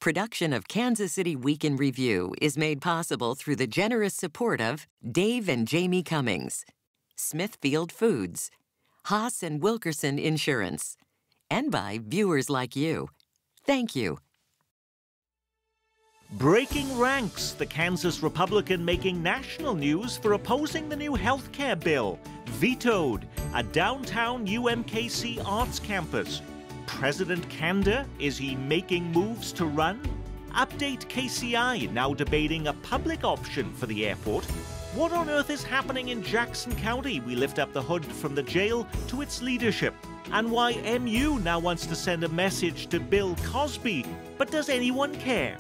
Production of Kansas City Week in Review is made possible through the generous support of Dave and Jamie Cummings, Smithfield Foods, Haas and Wilkerson Insurance, and by viewers like you. Thank you. Breaking ranks, the Kansas Republican making national news for opposing the new health care bill. Vetoed, a downtown UMKC arts campus. President candor, is he making moves to run? Update KCI, now debating a public option for the airport. What on earth is happening in Jackson County? We lift up the hood from the jail to its leadership. And why MU now wants to send a message to Bill Cosby. But does anyone care?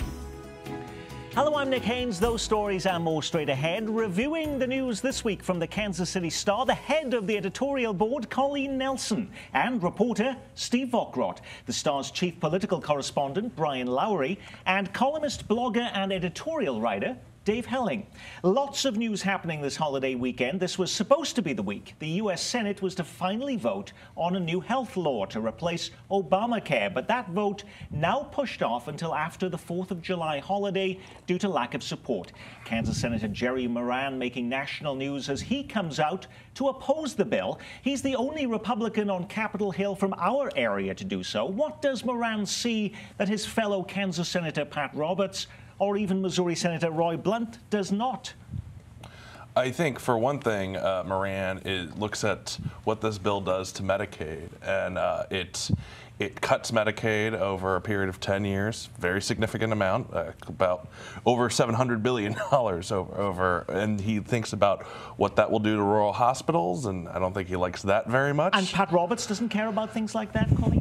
Hello, I'm Nick Haynes. Those stories and more straight ahead. Reviewing the news this week from the Kansas City Star, the head of the editorial board, Colleen Nelson, and reporter Steve Vockrodt, the Star's chief political correspondent, Brian Lowry, and columnist, blogger, and editorial writer, Dave Helling. Lots of news happening this holiday weekend. This was supposed to be the week the U.S. Senate was to finally vote on a new health law to replace Obamacare, but that vote now pushed off until after the 4th of July holiday due to lack of support. Kansas Senator Jerry Moran making national news as he comes out to oppose the bill. He's the only Republican on Capitol Hill from our area to do so. What does Moran see that his fellow Kansas Senator Pat Roberts or even Missouri Senator Roy Blunt does not? I think, for one thing, Moran looks at what this bill does to Medicaid, and it cuts Medicaid over a period of 10 years, very significant amount, about over $700 billion over, and he thinks about what that will do to rural hospitals, and I don't think he likes that very much. And Pat Roberts doesn't care about things like that, Colleen?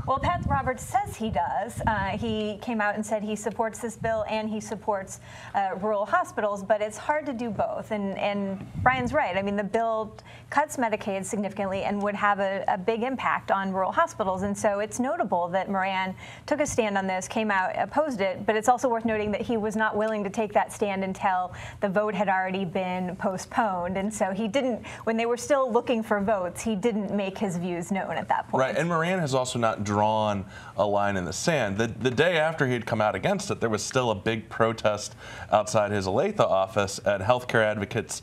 Well, Pat Roberts says he does. He came out and said he supports this bill and he supports rural hospitals, but it's hard to do both. And Brian's right. I mean, the bill cuts Medicaid significantly and would have a big impact on rural hospitals. And so it's notable that Moran took a stand on this, came out, opposed it, but it's also worth noting that he was not willing to take that stand until the vote had already been postponed. And so he didn't, when they were still looking for votes, he didn't make his views known at that point. Right, and Moran has also not drawn a line in the sand. The day after he had come out against it, there was still a big protest outside his Olathe office at healthcare advocates.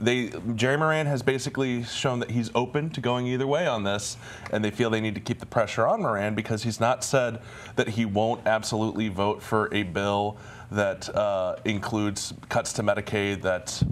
Jerry Moran has basically shown that he's open to going either way on this, and they feel they need to keep the pressure on Moran because he's not said that he won't absolutely vote for a bill that includes cuts to Medicaid that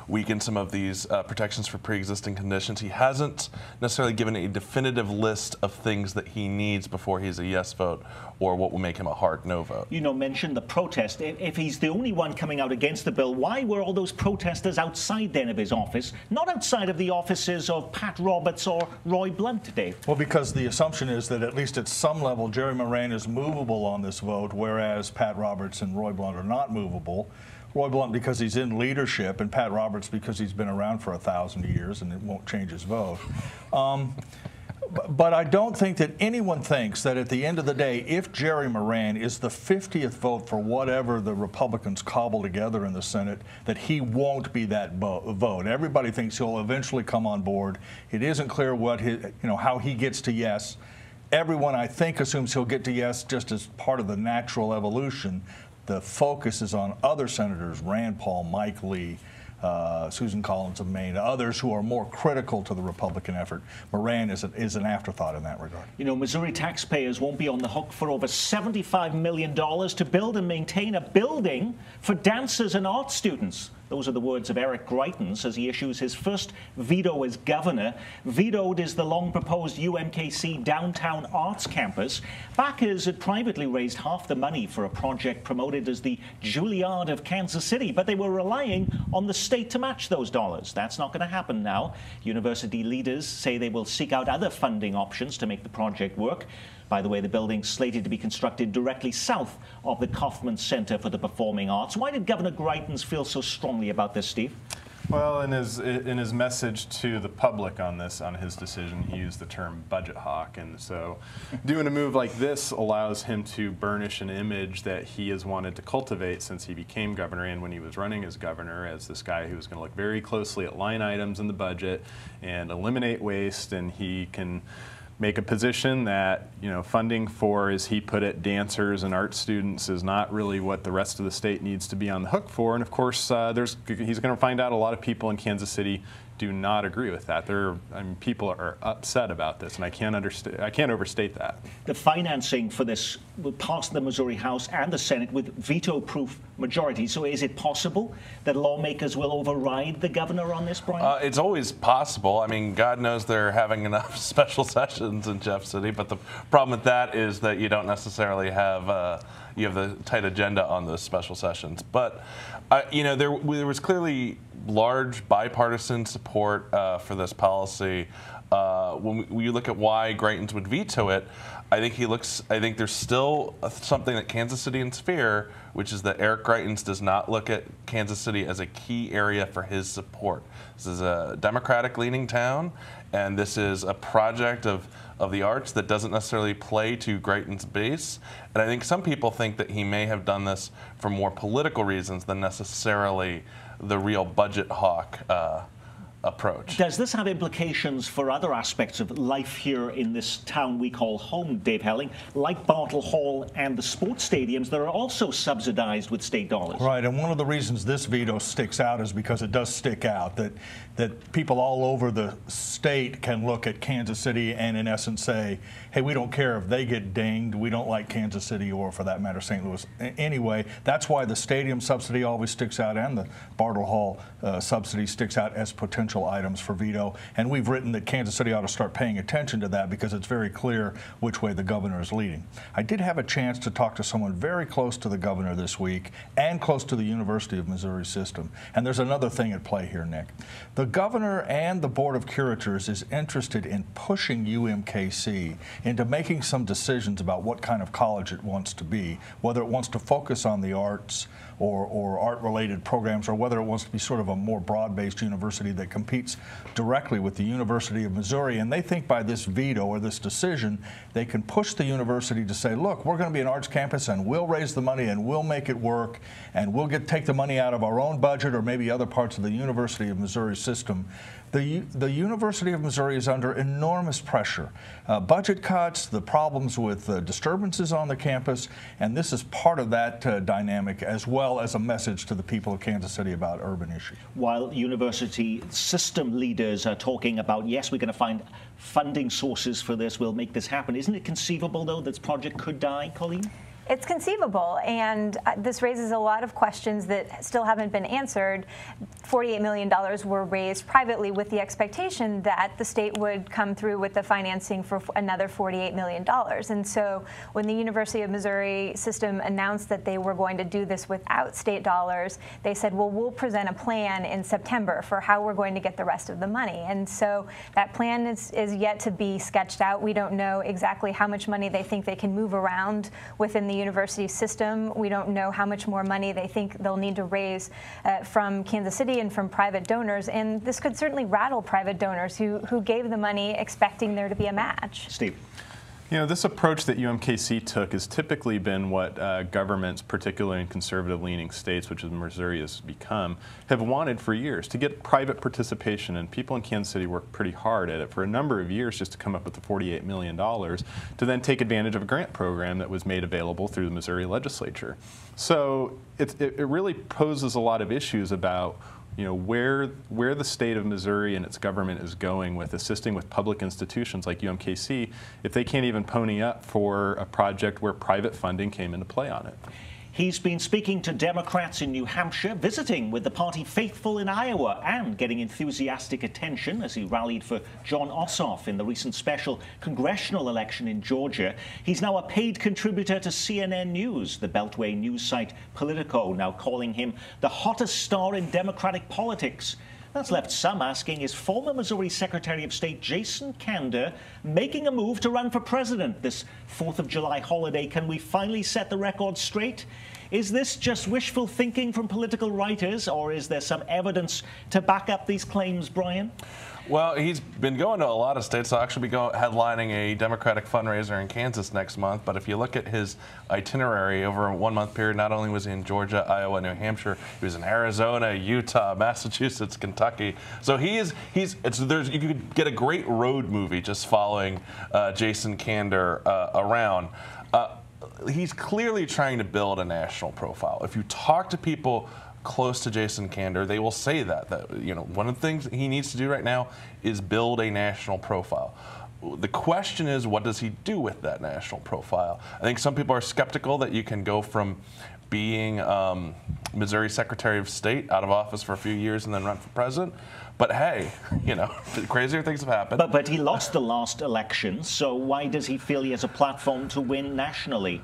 weaken some of these protections for pre-existing conditions. He hasn't necessarily given a definitive list of things that he needs before he's a yes vote or what will make him a hard no vote. You know, mentioned the protest. If he's the only one coming out against the bill, why were all those protesters outside then of his office, not outside of the offices of Pat Roberts or Roy Blunt, Dave? Well, because the assumption is that at least at some level, Jerry Moran is movable on this vote, whereas Pat Roberts and Roy Blunt are not movable. Roy Blunt because he's in leadership, and Pat Roberts because he's been around for 1,000 years and it won't change his vote. But I don't think that anyone thinks that at the end of the day, if Jerry Moran is the 50th vote for whatever the Republicans cobble together in the Senate, that he won't be that vote. Everybody thinks he'll eventually come on board. It isn't clear what how he gets to yes. Everyone, I think, assumes he'll get to yes just as part of the natural evolution. The focus is on other senators, Rand Paul, Mike Lee, Susan Collins of Maine, others who are more critical to the Republican effort. Moran is an afterthought in that regard. You know, Missouri taxpayers won't be on the hook for over $75 million to build and maintain a building for dancers and art students. Those are the words of Eric Greitens as he issues his first veto as governor. Vetoed is the long-proposed UMKC downtown arts campus. Backers had privately raised half the money for a project promoted as the Juilliard of Kansas City, but they were relying on the state to match those dollars. That's not going to happen now. University leaders say they will seek out other funding options to make the project work. By the way, the building's slated to be constructed directly south of the Kauffman Center for the Performing Arts. Why did Governor Greitens feel so strongly about this, Steve? Well, in his message to the public on his decision, he used the term budget hawk, and so doing a move like this allows him to burnish an image that he has wanted to cultivate since he became governor and when he was running as governor, as this guy who was going to look very closely at line items in the budget and eliminate waste, and he can make a position that, you know, funding for, as he put it, dancers and art students is not really what the rest of the state needs to be on the hook for. And of course, he's going to find out a lot of people in Kansas City do not agree with that. People are upset about this, and I can't overstate that. The financing for this will pass the Missouri House and the Senate with veto-proof majority. So is it possible that lawmakers will override the governor on this, Brian? It's always possible. I mean, God knows they're having enough special sessions in Jeff City, but the problem with that is that you don't necessarily have you have the tight agenda on those special sessions. But you know, there was clearly large bipartisan support for this policy. When you look at why Greitens would veto it, I think there's still something that Kansas Citians fear, which is that Eric Greitens does not look at Kansas City as a key area for his support. This is a Democratic-leaning town, and this is a project of the arts that doesn't necessarily play to Greitens' base. And I think some people think that he may have done this for more political reasons than necessarily the real budget hawk approach. Does this have implications for other aspects of life here in this town we call home, Dave Helling, like Bartle Hall and the sports stadiums that are also subsidized with state dollars? Right, and one of the reasons this veto sticks out is because it does stick out, that people all over the state can look at Kansas City and in essence say, hey, we don't care if they get dinged, we don't like Kansas City or for that matter St. Louis. Anyway, that's why the stadium subsidy always sticks out and the Bartle Hall subsidy sticks out as potential items for veto. And we've written that Kansas City ought to start paying attention to that because it's very clear which way the governor is leading. I did have a chance to talk to someone very close to the governor this week and close to the University of Missouri system. And there's another thing at play here, Nick. The governor and the Board of Curators is interested in pushing UMKC into making some decisions about what kind of college it wants to be, whether it wants to focus on the arts or art-related programs, or whether it wants to be sort of a more broad-based university that competes directly with the University of Missouri. And they think by this veto or this decision, they can push the university to say, look, we're going to be an arts campus and we'll raise the money and we'll make it work and we'll take the money out of our own budget or maybe other parts of the University of Missouri system. The University of Missouri is under enormous pressure. Budget cuts, the problems with disturbances on the campus, and this is part of that dynamic as well as a message to the people of Kansas City about urban issues. While university system leaders are talking about, yes, we're going to find funding sources for this, we'll make this happen, isn't it conceivable, though, that this project could die, Colleen? It's conceivable, and this raises a lot of questions that still haven't been answered. $48 million were raised privately with the expectation that the state would come through with the financing for another $48 million. And so when the University of Missouri system announced that they were going to do this without state dollars, they said, well, we'll present a plan in September for how we're going to get the rest of the money. And so that plan is yet to be sketched out. We don't know exactly how much money they think they can move around within the university system. We don't know how much more money they think they'll need to raise from Kansas City and from private donors, and this could certainly rattle private donors who gave the money expecting there to be a match. Steve. You know, this approach that UMKC took has typically been what governments, particularly in conservative-leaning states, which is Missouri has become, have wanted for years, to get private participation. And people in Kansas City worked pretty hard at it for a number of years just to come up with the $48 million to then take advantage of a grant program that was made available through the Missouri legislature. So it really poses a lot of issues about where the state of Missouri and its government is going with assisting with public institutions like UMKC if they can't even pony up for a project where private funding came into play on it. He's been speaking to Democrats in New Hampshire, visiting with the party faithful in Iowa, and getting enthusiastic attention as he rallied for Jon Ossoff in the recent special congressional election in Georgia. He's now a paid contributor to CNN News, the Beltway news site Politico, now calling him the hottest star in Democratic politics. That's left some asking, is former Missouri Secretary of State Jason Kander making a move to run for president this 4th of July holiday? Can we finally set the record straight? Is this just wishful thinking from political writers, or is there some evidence to back up these claims, Brian? Well, he's been going to a lot of states. He'll actually be headlining a Democratic fundraiser in Kansas next month. But if you look at his itinerary over a 1 month period, not only was he in Georgia, Iowa, New Hampshire, he was in Arizona, Utah, Massachusetts, Kentucky. So you could get a great road movie just following Jason Kander around. He's clearly trying to build a national profile. If you talk to people close to Jason Kander, they will say that one of the things he needs to do right now is build a national profile. The question is, what does he do with that national profile? I think some people are skeptical that you can go from being Missouri Secretary of State, out of office for a few years, and then run for president. But hey, crazier things have happened. But he lost the last election, so why does he feel he has a platform to win nationally?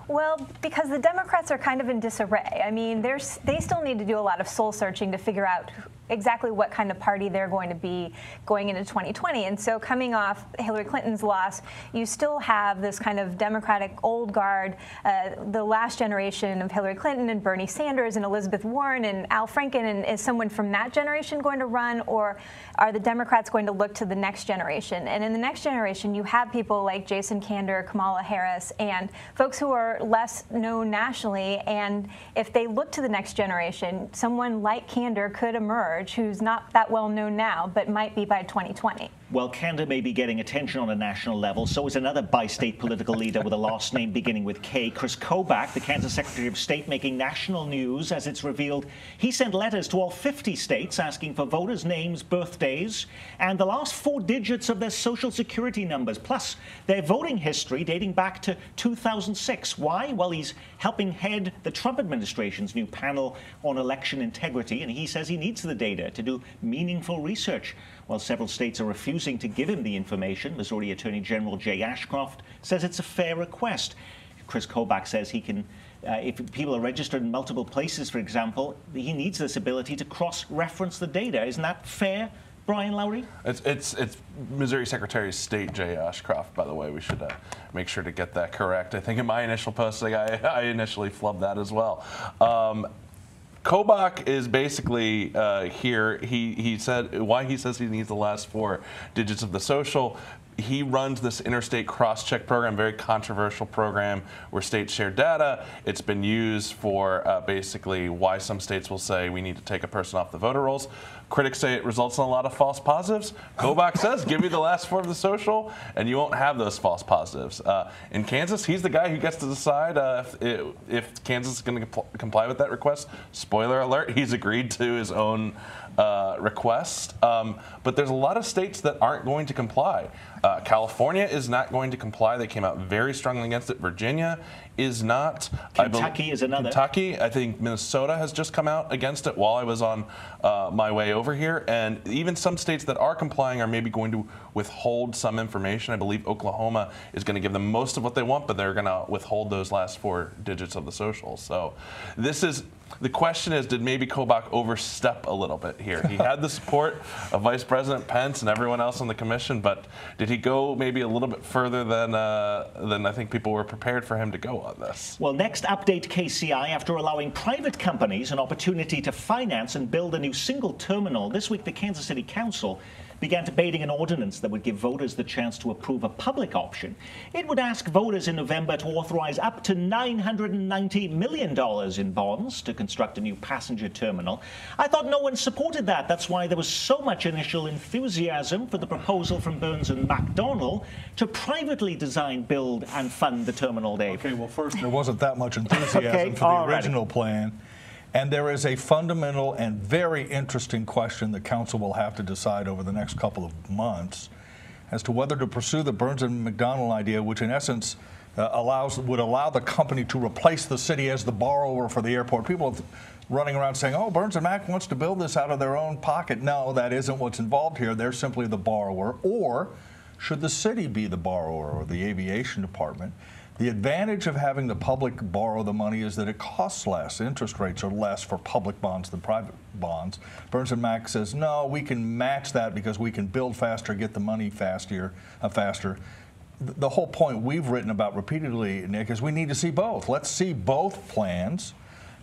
Well, because the Democrats are kind of in disarray. I mean, they still need to do a lot of soul searching to figure out exactly what kind of party they're going to be going into 2020. And so coming off Hillary Clinton's loss, you still have this kind of Democratic old guard, the last generation of Hillary Clinton and Bernie Sanders and Elizabeth Warren and Al Franken. And is someone from that generation going to run, or are the Democrats going to look to the next generation? And in the next generation, you have people like Jason Kander, Kamala Harris, and folks who are less known nationally. And if they look to the next generation, someone like Kander could emerge, who's not that well known now, but might be by 2020. Well, Kander may be getting attention on a national level. So is another bi-state political leader with a last name beginning with K, Chris Kobach, the Kansas Secretary of State, making national news as it's revealed. He sent letters to all 50 states asking for voters' names, birthdays, and the last 4 digits of their social security numbers, plus their voting history dating back to 2006. Why? Well, he's helping head the Trump administration's new panel on election integrity, and he says he needs the data to do meaningful research. While several states are refusing to give him the information, Missouri Attorney General Jay Ashcroft says it's a fair request. Chris Kobach says he can, if people are registered in multiple places, for example, he needs this ability to cross-reference the data. Isn't that fair, Brian Lowry? It's Missouri Secretary of State Jay Ashcroft, by the way. We should make sure to get that correct. I think in my initial posting, I initially flubbed that as well. Kobach is basically here. He said why he says he needs the last 4 digits of the social. He runs this interstate cross-check program, very controversial program where states share data. It's been used for basically why some states will say we need to take a person off the voter rolls. Critics say it results in a lot of false positives. Kobach says, give me the last 4 of the social, and you won't have those false positives. In Kansas, he's the guy who gets to decide if Kansas is going to comply with that request. Spoiler alert, he's agreed to his own request. But there's a lot of states that aren't going to comply. California is not going to comply. They came out very strongly against it. Virginia is not. Kentucky is another. Kentucky, I think Minnesota has just come out against it while I was on my way over here. And even some states that are complying are maybe going to withhold some information. I believe Oklahoma is going to give them most of what they want, but they're going to withhold those last 4 digits of the social. So the question is, did maybe Kobach overstep a little bit here? He had the support of Vice President Pence and everyone else on the commission, but did he go maybe a little bit further than I think people were prepared for him to go on this? Well, next update KCI, after allowing private companies an opportunity to finance and build a new single terminal, this week the Kansas City Council began debating an ordinance that would give voters the chance to approve a public option. It would ask voters in November to authorize up to $990 million in bonds to construct a new passenger terminal. I thought no one supported that. That's why there was so much initial enthusiasm for the proposal from Burns and McDonnell to privately design, build, and fund the terminal, Dave. Okay, well, first, there wasn't that much enthusiasm for the original plan. And there is a fundamental and very interesting question the council will have to decide over the next couple of months as to whether to pursue the Burns and McDonnell idea, which in essence would allow the company to replace the city as the borrower for the airport. People are running around saying, oh, Burns and Mac wants to build this out of their own pocket. No, that isn't what's involved here. They're simply the borrower. Or should the city be the borrower, or the aviation department? The advantage of having the public borrow the money is that it costs less. Interest rates are less for public bonds than private bonds. Burns and Mac says, no, we can match that because we can build faster, get the money faster. the whole point we've written about repeatedly, Nick, is we need to see both. Let's see both plans.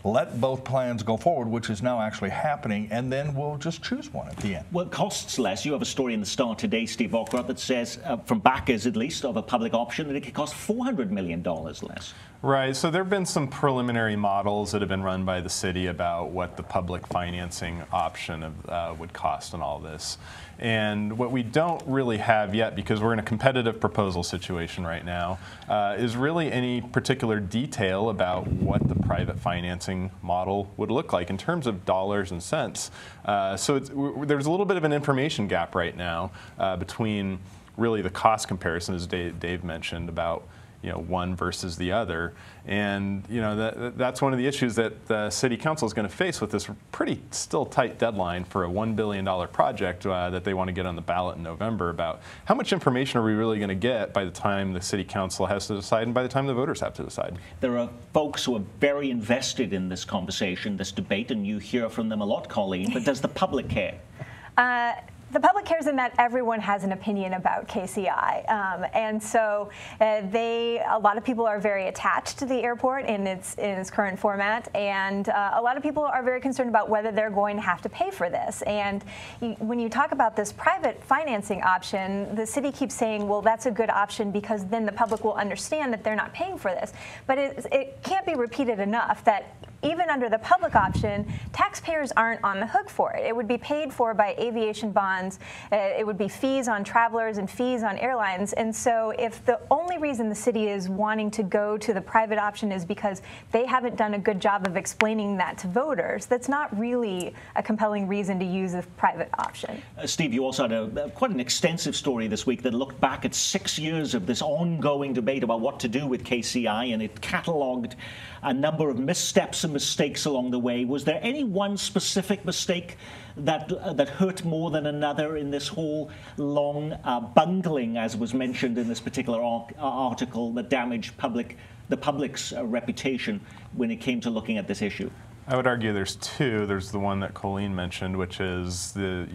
Let both plans go forward, which is now actually happening, and then we'll just choose one at the end. Well, it costs less. You have a story in the Star today, Steve Ockrott, that says, from backers at least, of a public option, that it could cost $400 million less. Right, so there have been some preliminary models that have been run by the city about what the public financing option would cost and all this. And what we don't really have yet, because we're in a competitive proposal situation right now, is really any particular detail about what the private financing model would look like in terms of dollars and cents. So there's a little bit of an information gap right now between really the cost comparison, as Dave mentioned, about one versus the other. And that's one of the issues that the city council is going to face with this pretty still tight deadline for a $1 billion project that they want to get on the ballot in November about how much information are we really going to get by the time the city council has to decide and by the time the voters have to decide. There are folks who are very invested in this conversation, this debate, and you hear from them a lot, Colleen, but does the public care? The public cares in that everyone has an opinion about KCI, and so a lot of people are very attached to the airport in its current format, and a lot of people are very concerned about whether they're going to have to pay for this. And when you talk about this private financing option, the city keeps saying, well, that's a good option because then the public will understand that they're not paying for this. But it can't be repeated enough that even under the public option, taxpayers aren't on the hook for it. It would be paid for by aviation bonds. It would be fees on travelers and fees on airlines. And so if the only reason the city is wanting to go to the private option is because they haven't done a good job of explaining that to voters, that's not really a compelling reason to use a private option. Steve, you also had quite an extensive story this week that looked back at 6 years of this ongoing debate about what to do with KCI, and it catalogued a number of missteps and mistakes along the way. Was there any one specific mistake that hurt more than another in this whole long bungling, as was mentioned in this particular article, that damaged the public's reputation when it came to looking at this issue? I would argue there's two. There's the one that Colleen mentioned, which is the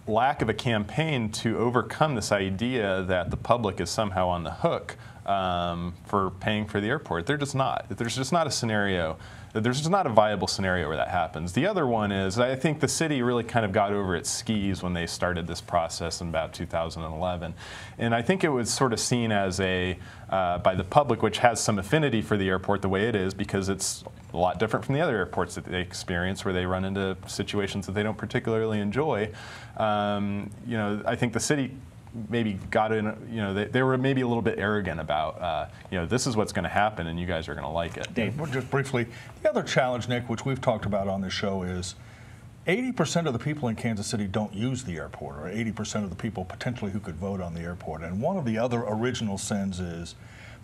lack of a campaign to overcome this idea that the public is somehow on the hook for paying for the airport. They're just not. There's just not a scenario. There's just not a viable scenario where that happens. The other one is, I think the city really kind of got over its skis when they started this process in about 2011. And I think it was sort of seen as by the public, which has some affinity for the airport the way it is, because it's a lot different from the other airports that they experience where they run into situations that they don't particularly enjoy. I think the city maybe got in, they were maybe a little bit arrogant about, this is what's going to happen and you guys are going to like it. Dave, just briefly, the other challenge, Nick, which we've talked about on this show is 80% of the people in Kansas City don't use the airport, or 80% of the people potentially who could vote on the airport. And one of the other original sins is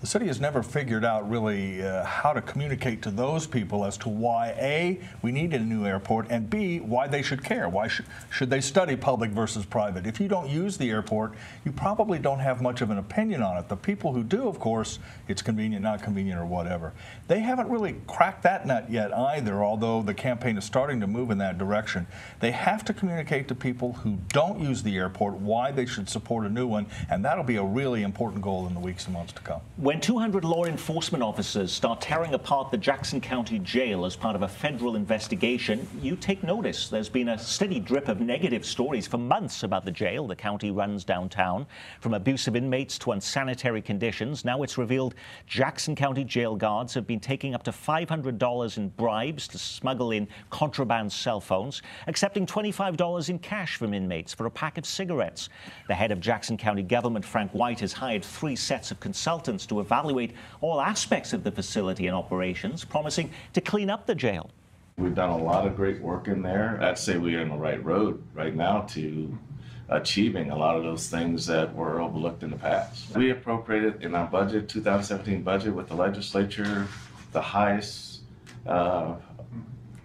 the city has never figured out really how to communicate to those people as to why, A, we need a new airport, and B, why they should care. Why should they study public versus private? If you don't use the airport, you probably don't have much of an opinion on it. The people who do, of course, it's convenient, not convenient, or whatever. They haven't really cracked that nut yet either, although the campaign is starting to move in that direction. They have to communicate to people who don't use the airport why they should support a new one, and that'll be a really important goal in the weeks and months to come. When 200 law enforcement officers start tearing apart the Jackson County Jail as part of a federal investigation, you take notice. There's been a steady drip of negative stories for months about the jail the county runs downtown, from abusive inmates to unsanitary conditions. Now it's revealed Jackson County jail guards have been taking up to $500 in bribes to smuggle in contraband cell phones, accepting $25 in cash from inmates for a pack of cigarettes. The head of Jackson County government, Frank White, has hired 3 sets of consultants to evaluate all aspects of the facility and operations, promising to clean up the jail. We've done a lot of great work in there. I'd say we're on the right road right now to achieving a lot of those things that were overlooked in the past. We appropriated in our budget, 2017 budget with the legislature, the highest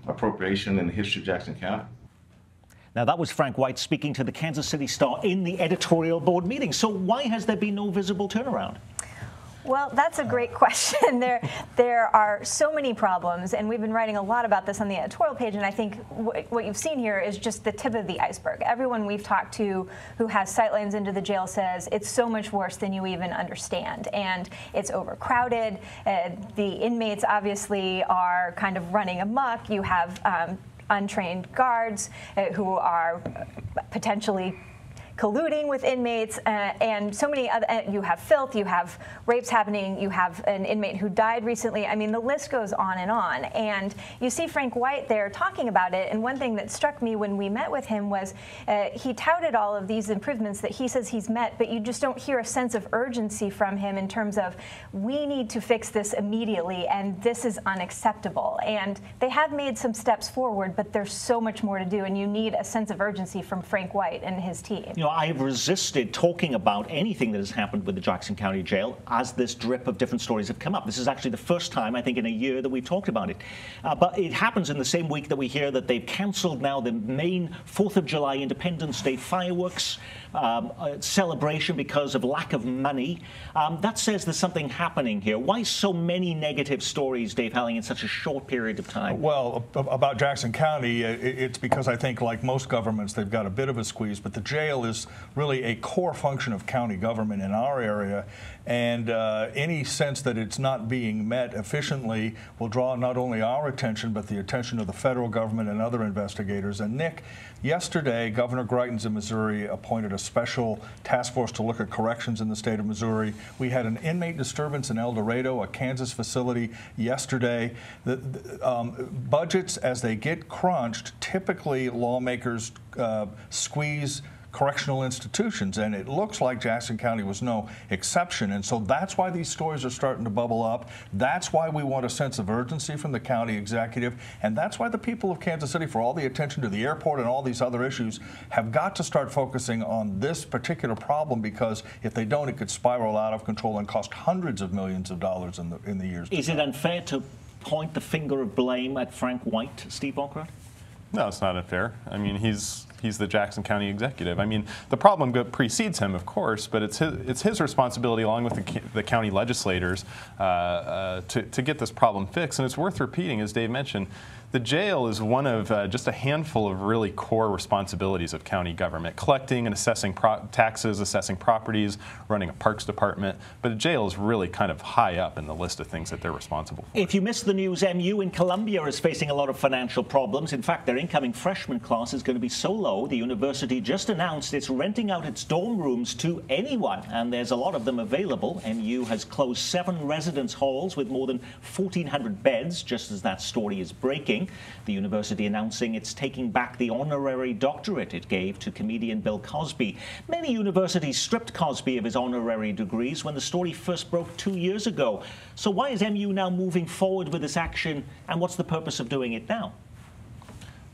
appropriation in the history of Jackson County. Now, that was Frank White speaking to the Kansas City Star in the editorial board meeting. So why has there been no visible turnaround? Well, that's a great question. There are so many problems, and we've been writing a lot about this on the editorial page, and I think what you've seen here is just the tip of the iceberg. Everyone we've talked to who has sightlines into the jail says it's so much worse than you even understand, and it's overcrowded. The inmates obviously are kind of running amok. You have untrained guards who are potentially colluding with inmates, and so many other, you have filth, you have rapes happening, you have an inmate who died recently. I mean, the list goes on. And you see Frank White there talking about it, and one thing that struck me when we met with him was he touted all of these improvements that he says he's met, but you just don't hear a sense of urgency from him in terms of, we need to fix this immediately, and this is unacceptable. And they have made some steps forward, but there's so much more to do, and you need a sense of urgency from Frank White and his team. I have resisted talking about anything that has happened with the Jackson County Jail as this drip of different stories have come up. This is actually the first time, I think, in a year that we've talked about it. But it happens in the same week that we hear that they've cancelled now the main 4th of July Independence Day fireworks celebration because of lack of money. That says there's something happening here. Why so many negative stories, Dave Helling, in such a short period of time? Well, about Jackson County, it's because I think, like most governments, they've got a bit of a squeeze, but the jail is really a core function of county government in our area, and any sense that it's not being met efficiently will draw not only our attention, but the attention of the federal government and other investigators. And Nick, yesterday, Governor Greitens in Missouri appointed a special task force to look at corrections in the state of Missouri. We had an inmate disturbance in El Dorado, a Kansas facility, yesterday. The budgets, as they get crunched, typically lawmakers squeeze correctional institutions, and it looks like Jackson County was no exception. And so that's why these stories are starting to bubble up. That's why we want a sense of urgency from the county executive, and that's why the people of Kansas City, for all the attention to the airport and all these other issues, have got to start focusing on this particular problem, because if they don't, it could spiral out of control and cost hundreds of millions of dollars in the years to come. Is it unfair to point the finger of blame at Frank White, Steve Bokrath? No, it's not unfair. I mean, he's the Jackson County executive. I mean, the problem precedes him, of course, but it's his responsibility, along with the county legislators, to get this problem fixed. And it's worth repeating, as Dave mentioned, the jail is one of just a handful of really core responsibilities of county government: collecting and assessing taxes, assessing properties, running a parks department. But the jail is really kind of high up in the list of things that they're responsible for. If you missed the news, MU in Columbia is facing a lot of financial problems. In fact, their incoming freshman class is going to be so low, the university just announced it's renting out its dorm rooms to anyone, and there's a lot of them available. MU has closed 7 residence halls with more than 1,400 beds, just as that story is breaking. The university announcing it's taking back the honorary doctorate it gave to comedian Bill Cosby. Many universities stripped Cosby of his honorary degrees when the story first broke 2 years ago. So why is MU now moving forward with this action, and what's the purpose of doing it now?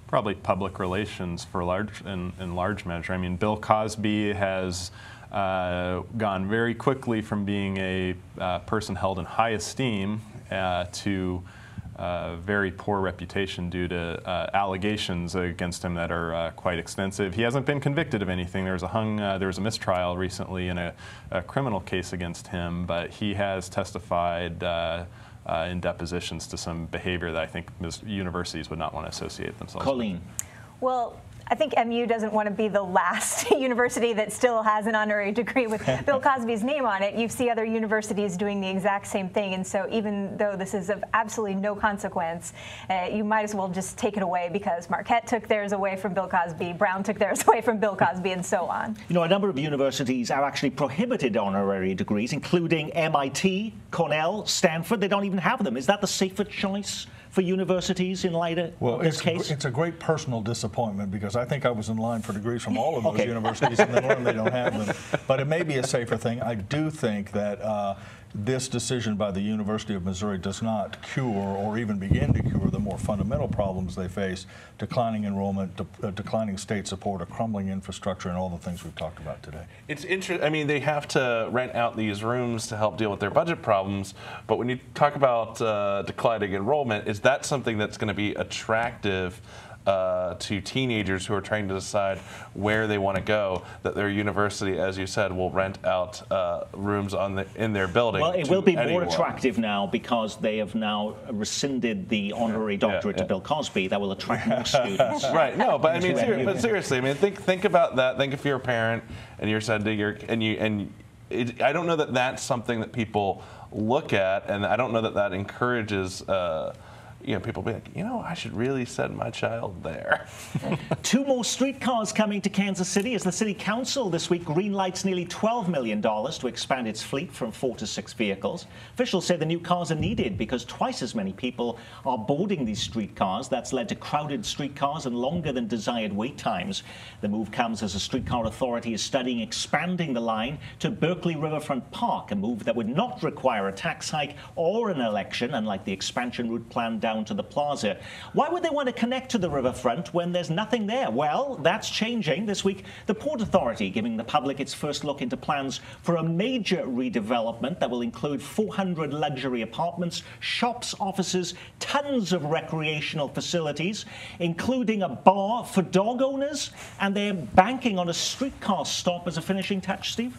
Probably public relations in large measure. I mean, Bill Cosby has gone very quickly from being a person held in high esteem to very poor reputation due to allegations against him that are quite extensive. He hasn't been convicted of anything. There was a mistrial recently in a criminal case against him, but he has testified in depositions to some behavior that I think universities would not want to associate themselves Colleen. with. Well, I think MU doesn't want to be the last university that still has an honorary degree with Bill Cosby's name on it. You see other universities doing the exact same thing, and so even though this is of absolutely no consequence, you might as well just take it away, because Marquette took theirs away from Bill Cosby, Brown took theirs away from Bill Cosby, and so on. You know, a number of universities are actually prohibited honorary degrees, including MIT, Cornell, Stanford. They don't even have them. Is that the safer choice for universities in light of this case? It's a great personal disappointment, because I think I was in line for degrees from all of those universities, and then learned they don't have them. But it may be a safer thing. I do think that this decision by the University of Missouri does not cure or even begin to cure the more fundamental problems they face: declining enrollment, declining state support, a crumbling infrastructure, and all the things we've talked about today. It's interesting. I mean, they have to rent out these rooms to help deal with their budget problems, but when you talk about declining enrollment, is that something that's going to be attractive to teenagers who are trying to decide where they want to go, that their university, as you said, will rent out rooms in their building. Well, it will be anyone. more attractive now because they have now rescinded the honorary doctorate to Bill Cosby. That will attract more students. Right. No, but I mean, seriously, I mean, think about that. Think if you're a parent and you're said to your I don't know that that's something that people look at, and I don't know that that encourages. People be like, I should really send my child there. 2 more streetcars coming to Kansas City as the City Council this week greenlights nearly $12 million to expand its fleet from 4 to 6 vehicles. Officials say the new cars are needed because twice as many people are boarding these streetcars. That's led to crowded streetcars and longer than desired wait times. The move comes as a streetcar authority is studying expanding the line to Berkeley Riverfront Park, a move that would not require a tax hike or an election, unlike the expansion route planned down to the plaza. Why would they want to connect to the riverfront when there's nothing there? Well, that's changing. This week, the Port Authority giving the public its first look into plans for a major redevelopment that will include 400 luxury apartments, shops, offices, tons of recreational facilities, including a bar for dog owners, and they're banking on a streetcar stop as a finishing touch, Steve?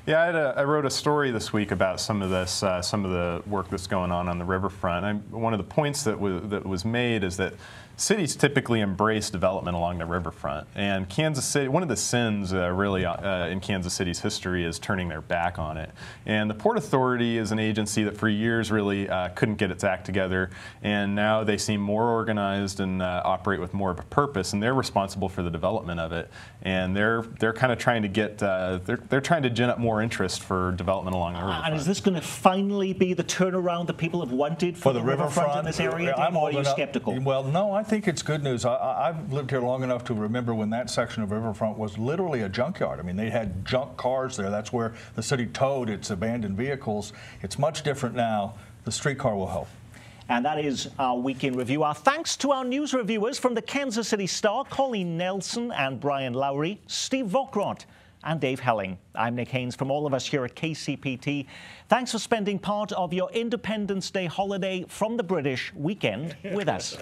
Yeah, I wrote a story this week about some of this, some of the work that's going on the riverfront. One of the points that was made is that cities typically embrace development along the riverfront, and Kansas City, one of the sins really in Kansas City's history is turning their back on it. And the Port Authority is an agency that for years really couldn't get its act together, and now they seem more organized and operate with more of a purpose, and they're responsible for the development of it. And they're kind of trying to get they're trying to gin up more interest for development along the riverfront. And is this going to finally be the turnaround that people have wanted for the riverfront in this area? Or are you skeptical? Well, no, I think it's good news. I've lived here long enough to remember when that section of riverfront was literally a junkyard. I mean, they had junk cars there. That's where the city towed its abandoned vehicles. It's much different now. The streetcar will help. And that is our Week in Review. Our thanks to our news reviewers from the Kansas City Star, Colleen Nelson and Brian Lowry, Steve Vokrot and Dave Helling. I'm Nick Haynes from all of us here at KCPT. Thanks for spending part of your Independence Day holiday from the British weekend with us.